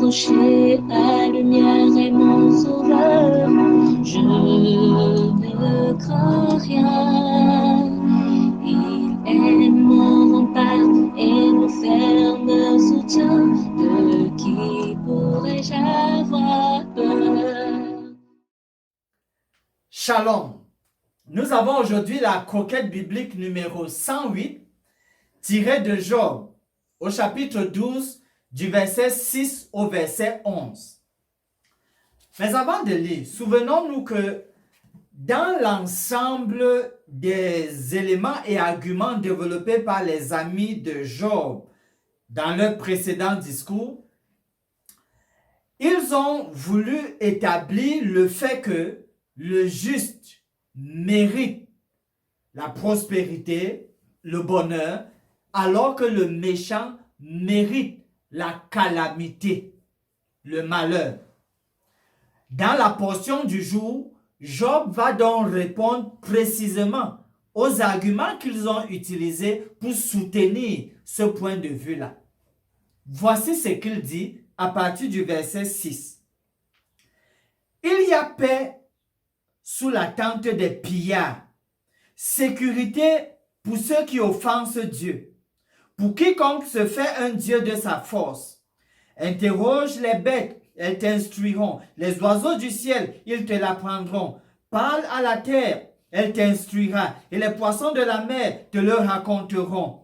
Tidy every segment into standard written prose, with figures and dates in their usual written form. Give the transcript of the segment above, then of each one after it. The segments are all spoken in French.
approcher, la lumière est mon sauveur. Je ne crains rien. Il est mon rempart et mon ferme soutien. De qui pourrais-je avoir peur? Shalom. Nous avons aujourd'hui la croquette biblique numéro 108, tirée de Job, au chapitre 12, du verset 6 au verset 11. Mais avant de lire, souvenons-nous que dans l'ensemble des éléments et arguments développés par les amis de Job dans leur précédent discours, ils ont voulu établir le fait que le juste mérite la prospérité, le bonheur, alors que le méchant mérite la calamité, le malheur. Dans la portion du jour, Job va donc répondre précisément aux arguments qu'ils ont utilisés pour soutenir ce point de vue-là. Voici ce qu'il dit à partir du verset 6. Il y a paix sous la tente des pillards, sécurité pour ceux qui offensent Dieu. Pour quiconque se fait un Dieu de sa force, interroge les bêtes, elles t'instruiront. Les oiseaux du ciel, ils te l'apprendront. Parle à la terre, elle t'instruira. Et les poissons de la mer te le raconteront.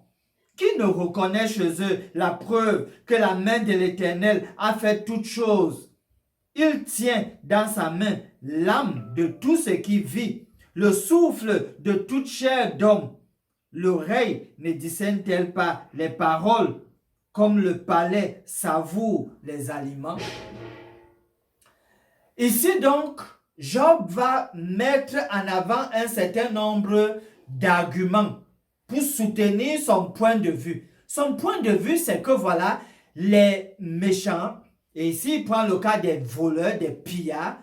Qui ne reconnaît chez eux la preuve que la main de l'Éternel a fait toutes choses? Il tient dans sa main l'âme de tout ce qui vit, le souffle de toute chair d'homme. L'oreille ne discerne-t-elle pas les paroles comme le palais savoure les aliments? Ici donc, Job va mettre en avant un certain nombre d'arguments pour soutenir son point de vue. Son point de vue, c'est que voilà, les méchants, et ici il prend le cas des voleurs, des pillards,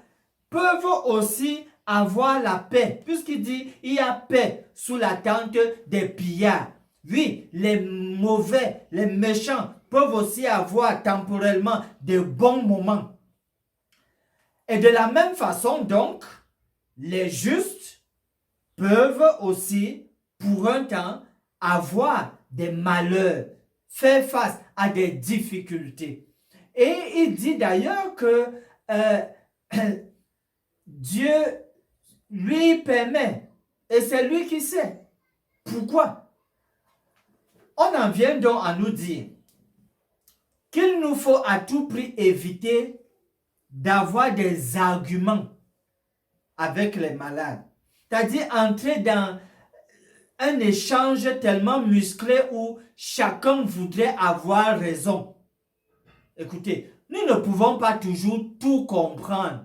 peuvent aussi avoir la paix, puisqu'il dit il y a paix sous la tente des pillards. Oui, les mauvais, les méchants peuvent aussi avoir temporellement de bons moments. Et de la même façon donc, les justes peuvent aussi, pour un temps, avoir des malheurs, faire face à des difficultés. Et il dit d'ailleurs que Dieu lui permet, et c'est lui qui sait. Pourquoi? On en vient donc à nous dire qu'il nous faut à tout prix éviter d'avoir des arguments avec les malades. C'est-à-dire entrer dans un échange tellement musclé où chacun voudrait avoir raison. Écoutez, nous ne pouvons pas toujours tout comprendre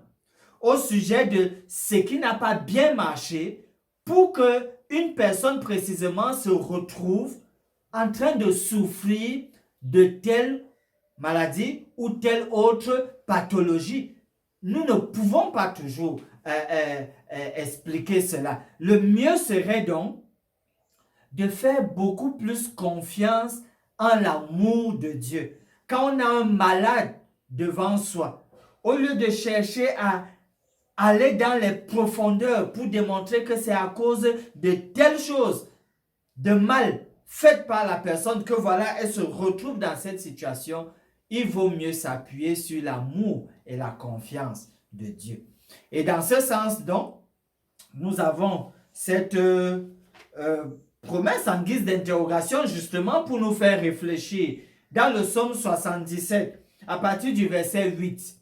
au sujet de ce qui n'a pas bien marché pour qu'une personne précisément se retrouve en train de souffrir de telle maladie ou telle autre pathologie. Nous ne pouvons pas toujours expliquer cela. Le mieux serait donc de faire beaucoup plus confiance en l'amour de Dieu. Quand on a un malade devant soi, au lieu de chercher à aller dans les profondeurs pour démontrer que c'est à cause de telle chose, de mal fait par la personne, que voilà, elle se retrouve dans cette situation, il vaut mieux s'appuyer sur l'amour et la confiance de Dieu. Et dans ce sens, donc, nous avons cette promesse en guise d'interrogation justement pour nous faire réfléchir. Dans le psaume 77, à partir du verset 8,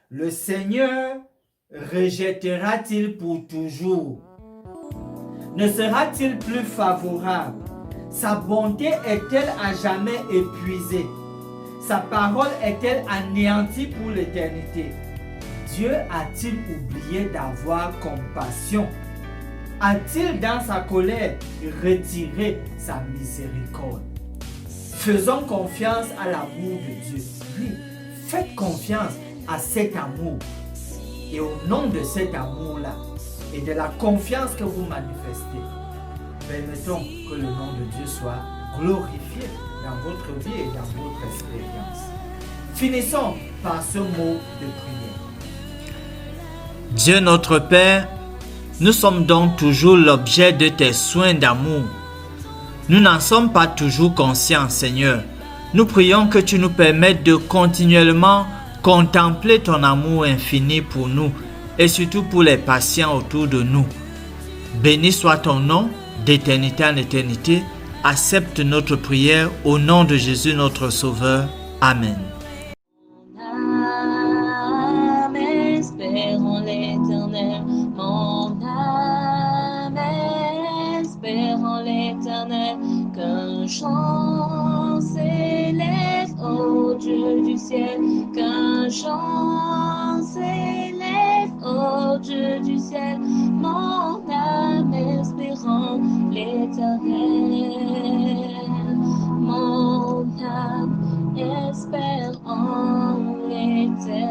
le Seigneur rejettera-t-il pour toujours? Ne sera-t-il plus favorable? Sa bonté est-elle à jamais épuisée? Sa parole est-elle anéantie pour l'éternité? Dieu a-t-il oublié d'avoir compassion? A-t-il dans sa colère retiré sa miséricorde? Faisons confiance à l'amour de Dieu. Oui, faites confiance à cet amour. Et au nom de cet amour-là et de la confiance que vous manifestez, permettons que le nom de Dieu soit glorifié dans votre vie et dans votre expérience. Finissons par ce mot de prière. Dieu notre Père, nous sommes donc toujours l'objet de tes soins d'amour. Nous n'en sommes pas toujours conscients, Seigneur. Nous prions que tu nous permettes de continuellement contempler ton amour infini pour nous et surtout pour les patients autour de nous. Béni soit ton nom d'éternité en éternité. Accepte notre prière au nom de Jésus notre Sauveur. Amen. Mon âme espère en l'Éternel. Mon âme espère en l'Éternel. Qu'un chant s'élève au Dieu du ciel. Qu'un chant s'élève au Dieu du ciel. Mon âme espère en l'Éternel. Mon âme espère en l'Éternel.